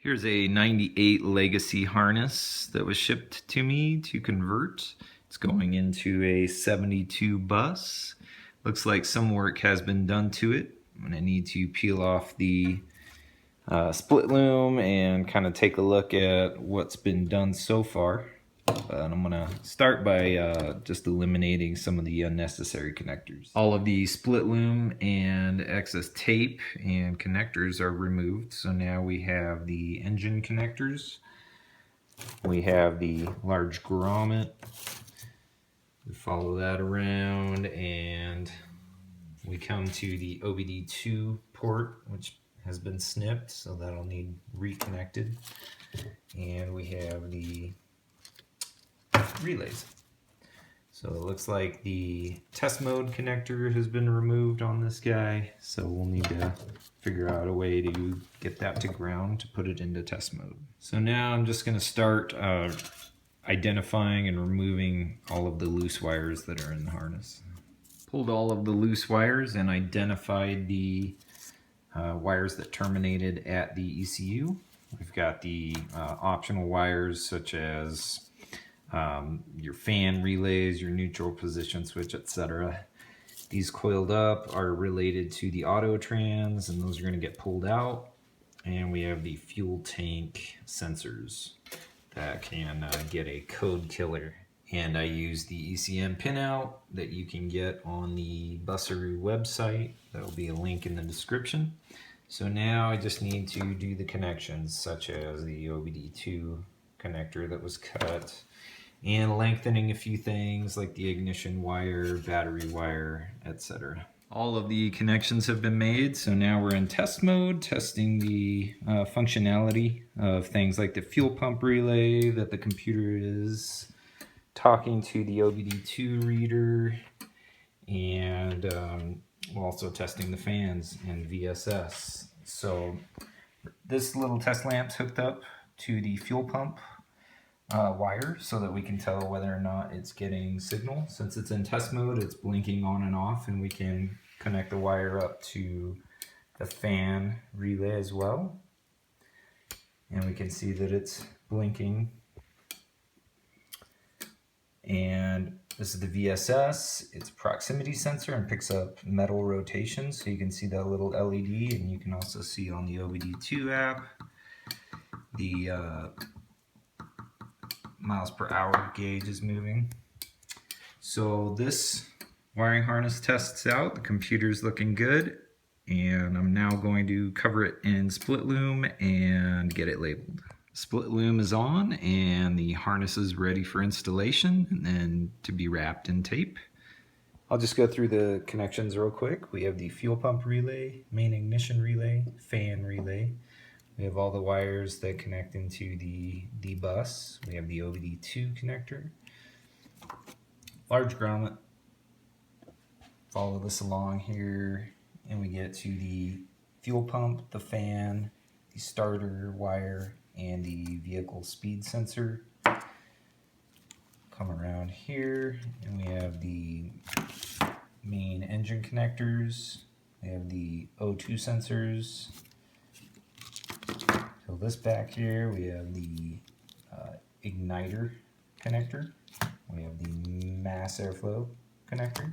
Here's a 98 Legacy harness that was shipped to me to convert. It's going into a 72 bus. Looks like some work has been done to it. I'm going to need to peel off the split loom and kind of take a look at what's been done so far. And I'm going to start by just eliminating some of the unnecessary connectors. All of the split loom and excess tape and connectors are removed. So now we have the engine connectors. We have the large grommet. We follow that around and we come to the OBD2 port, which has been snipped, so that'll need reconnected. And we have the relays. So it looks like the test mode connector has been removed on this guy, so we'll need to figure out a way to get that to ground to put it into test mode. So now I'm just going to start identifying and removing all of the loose wires that are in the harness. Pulled all of the loose wires and identified the wires that terminated at the ECU. We've got the optional wires such as your fan relays, your neutral position switch, etc. These coiled up are related to the auto trans, and those are going to get pulled out. And we have the fuel tank sensors that can get a code killer. And I use the ECM pinout that you can get on the BUSARU website. That'll be a link in the description. So now I just need to do the connections, such as the OBD2 connector that was cut, and lengthening a few things like the ignition wire, battery wire, etc. All of the connections have been made, so now we're in test mode, testing the functionality of things like the fuel pump relay, that the computer is talking to the OBD2 reader, and we're also testing the fans and VSS. So this little test lamp's hooked up to the fuel pump wire so that we can tell whether or not it's getting signal. Since it's in test mode, it's blinking on and off, and we can connect the wire up to the fan relay as well. And we can see that it's blinking. And this is the VSS. It's a proximity sensor and picks up metal rotation, so you can see that little LED, and you can also see on the OBD2 app the miles per hour gauge is moving. So this wiring harness tests out. The computer's looking good, and I'm now going to cover it in split loom and get it labeled. Split loom is on and the harness is ready for installation and then to be wrapped in tape. I'll just go through the connections real quick. We have the fuel pump relay, main ignition relay, fan relay. We have all the wires that connect into the bus. We have the OBD2 connector, large grommet. Follow this along here and we get to the fuel pump, the fan, the starter wire, and the vehicle speed sensor. Come around here and we have the main engine connectors. We have the O2 sensors. So this back here we have the igniter connector. We have the mass airflow connector,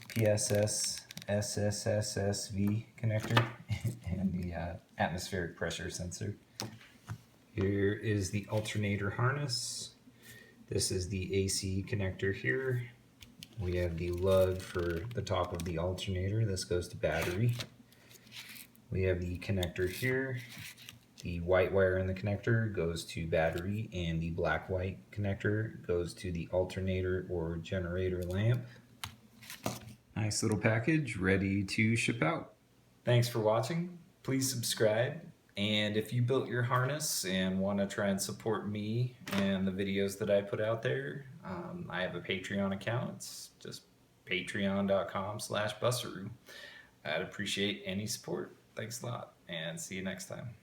PSS SSSSV connector, and the atmospheric pressure sensor. Here is the alternator harness. This is the AC connector here. We have the lug for the top of the alternator. This goes to battery. We have the connector here. The white wire in the connector goes to battery, and the black-white connector goes to the alternator or generator lamp. Nice little package ready to ship out. Thanks for watching. Please subscribe. And if you built your harness and want to try and support me and the videos that I put out there, I have a Patreon account. It's just patreon.com/BUSARU. I'd appreciate any support. Thanks a lot, and see you next time.